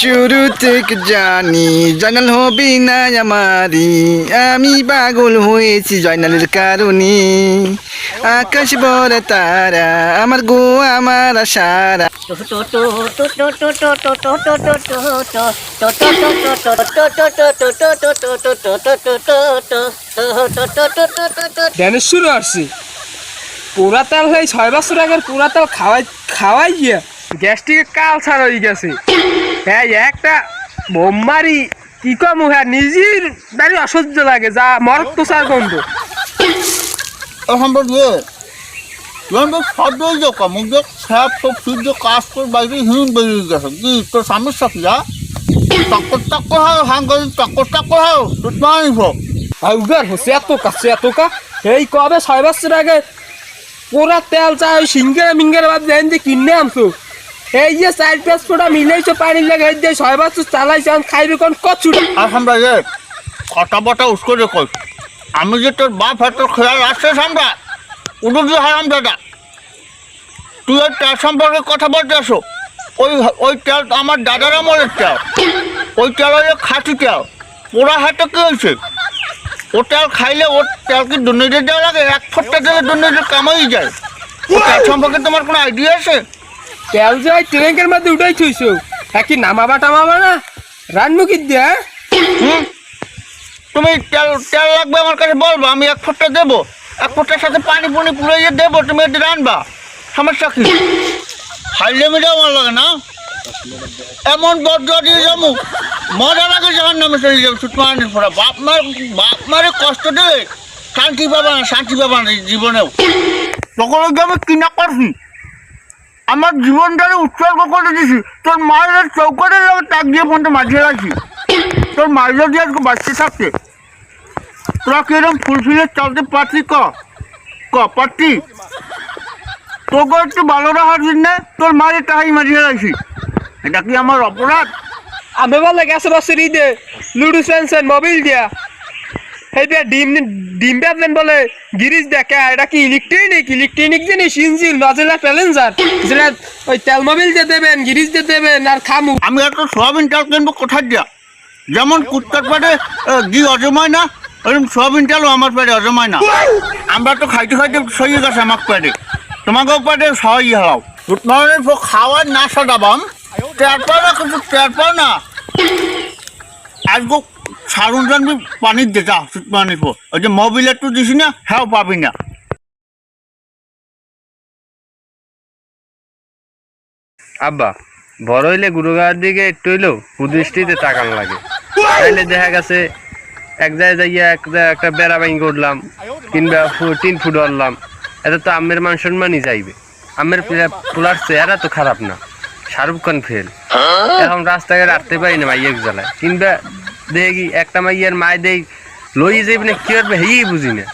শুরু থেকে জানি জয়নাল হবি না আমারি, আমি পাগল হয়েছি জয়নালের কারণে। আকাশ ভরা তারা আমার গো আমার সারা। জ্ঞানেশ্বর আসছি পুরা তেল হয়ে 6 বছর আগের পুরা তেল খাওয়াই গিয়া গ্যাস্ট্রিকের কাল ছাড় হয়ে গেছে। হ্যাঁ একটা বোমারি কি কম হ্যাঁ নিজের দাঁড়ি অসহ্য লাগে যা মরক তো সার গন্ধ। সম্পর্কে সদ্য মুখ সব সব সূর্য কাজ করে বাইরে হিম বেরিয়ে গেছে কি তোর সমস্যা কি টক্কর হয় হাং করে টক্কর হয় তুই উগার হচ্ছে এত কা এই কবে 6 বছর আগে পুরা তেল চা ওই সিঙ্গারা মিঙ্গারা বাদ দেন যে কিনে আনছো। এই যে 4-5 ফোঁটা মিলাইছো পানি লাগে এই দিয়ে 6 বছর চালাইছো খাইবে কোন কচু। আমরা যে কথা বটা উস্করে কই আমি যে তোর বাপ হয় তোর খেয়াল আসছে আমরা উঠে দিয়ে হারাম দাদা তুই ওই তেল সম্পর্কে কথা বলতে আসো। ওই তেল আমার দাদার আমলের তেল, ওই তেল হলে খাঁটি তেল। পোড়া হাতে কি হয়েছে ও তেল খাইলে ওর তেল কি দুর্নীতি দেওয়া লাগে? 1 ফোঁটা তেলে দুর্নীতি কামাই যায়। ও তেল সম্পর্কে তোমার কোনো আইডিয়া আছে? তেল যে ওই ট্রেঙ্কের মধ্যে উঠাই থইছো হ্যাঁ কি নামাবা টামাবা না রান্নুকি দিয়া। তুমি তেল লাগবে আমার কাছে বলবো, আমি 1 ফোঁটা দেবো, 1 ফোঁটার সাথে পানি পুড়িয়ে দেবো, তুমি এটা রানবা। সমস্যা কি? খাইলে মিটাও আমার লাগে না এমন বদলা দিয়ে যাবো মজা লাগে যখন নামে চলে যাবো সুতমানের পড়া। বাপ মারে কষ্ট দেবে শান্তি পাবা না জীবনেও। তখন আমি কিনা করছি আমার জীবনটারে উৎসর্গ করে দিছি তোর মায়ের চৌকাটে যাবে তাক দিয়ে ফোনটা মাঝিয়ে রাখছি। তোর মায়ের যদি আজকে বাঁচতে থাকতে তোরা কিরম ফুলফিলে চলতে পারছি পারতি তোকে একটু ভালো রাখার জন্য তোর মায়ের টাকাই মাঝিয়ে রাখছি। এটা কি আমার অপরাধ? আমি বলে গেছে বছর ঈদে লুডু সেন্সেন মোবাইল দিয়া এই ডিম ব্যাপলেন বলে গিরিজ দেখে এটা কি ইলেকট্রনিক জিনিস ইঞ্জিন নজেলা প্যালেঞ্জার যেটা ওই তেল মোবিল দিয়ে দেবেন গিরিজ দিয়ে দেবেন আর খামু। আমি একটা সোয়াবিন তেল কিনবো কোথায় দিয়া? যেমন কুত্তার পেটে ঘি অজমায় না ওরকম সোয়াবিন তেলও আমার পেটে অজমায় না। আমরা তো খাইতে সই গেছে আমার পেটে, তোমাকেও পেটে সহাই হারাও। সুতমানের খাওয়ার না সদাবাম টের পাও না কিন্তু টের পাও না আজকে সারুন জানবি পানির দেতা সুতমানের ওই যে মোবিল একটু দিছি না হ্যাঁ পাবি না। আব্বা বড় হইলে গুরুগাঁওয়ের দিকে একটু হইলেও কুদৃষ্টিতে তাকান লাগে। তাইলে দেখা গেছে এক জায়গায় যাইয়া একটা বেড়া বাইং করলাম কিংবা 3 ফুট অরলাম, এত তো আমের মান সম্মানই যাইবে। আমের পোলার চেহারা তো খারাপ না, শাহরুখ খান ফেল। এখন রাস্তাঘাট আটতে পারি না মাইয়ের জ্বালায়, কিংবা দেখি একটা মাইয়ের মায় দেই লই যাইবে না কি করবে হেই বুঝি না।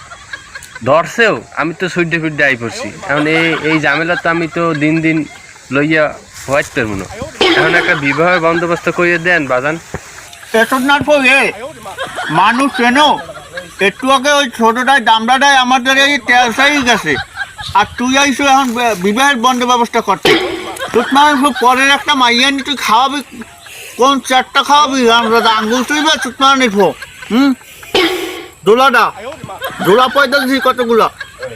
ধরছেও আমি তো সুইডে ফিডে আই পড়ছি। এখন এই ঝামেলা তো আমি তো দিন লইয়া হওয়াইতে পারবো না। এখন একটা বিবাহের বন্দোবস্ত করিয়ে দেন বাজান। এসব না মানুষ কেন একটু আগে ওই ছোটটায় দামড়াটায় আমাদের এই তেল সাই গেছে আর তুই আইসো এখন বিবাহের বন্ধ ব্যবস্থা করতে। সুতমার পরের একটা মাইয়া নি তুই খাওয়াবি কোন 4টা খাওয়াবি আঙ্গুল তুইবে সুতমার নিফো দোলা পয়দা দিছি কতগুলা।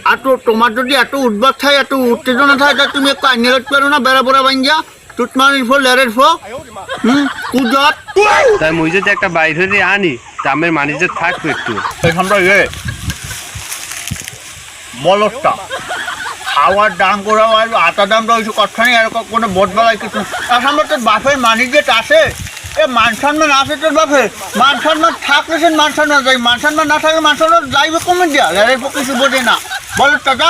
আর তো তোমার যদি এত উদ্বাদ থাকে এত উত্তেজনা থাকে তা তুমি একটু আইনে রাখতে পারো না বেড়া বোড়া বাইঙ্গা তুতমানির ফো লেরের ফো কুজত। তাই মুই যদি একটা বাইর হয়ে আনি দামের মানিজে থাকবে একটু। আমরা বলটা খাওয়ার দাম করা আটা দাম রয়েছে কথা নেই এরকম কোনো বোধবেলায় কিছু। আমরা তোর বাপের মানিজেট আসে এ মান সম্মান আছে তোর বাপের মান সম্মান থাকলে সে মান সম্মান যাই মান সম্মান না থাকলে মান সম্মান যাইবে কমে দিয়া লেরের পক্ষে কিছু বোঝে না বলো টাকা।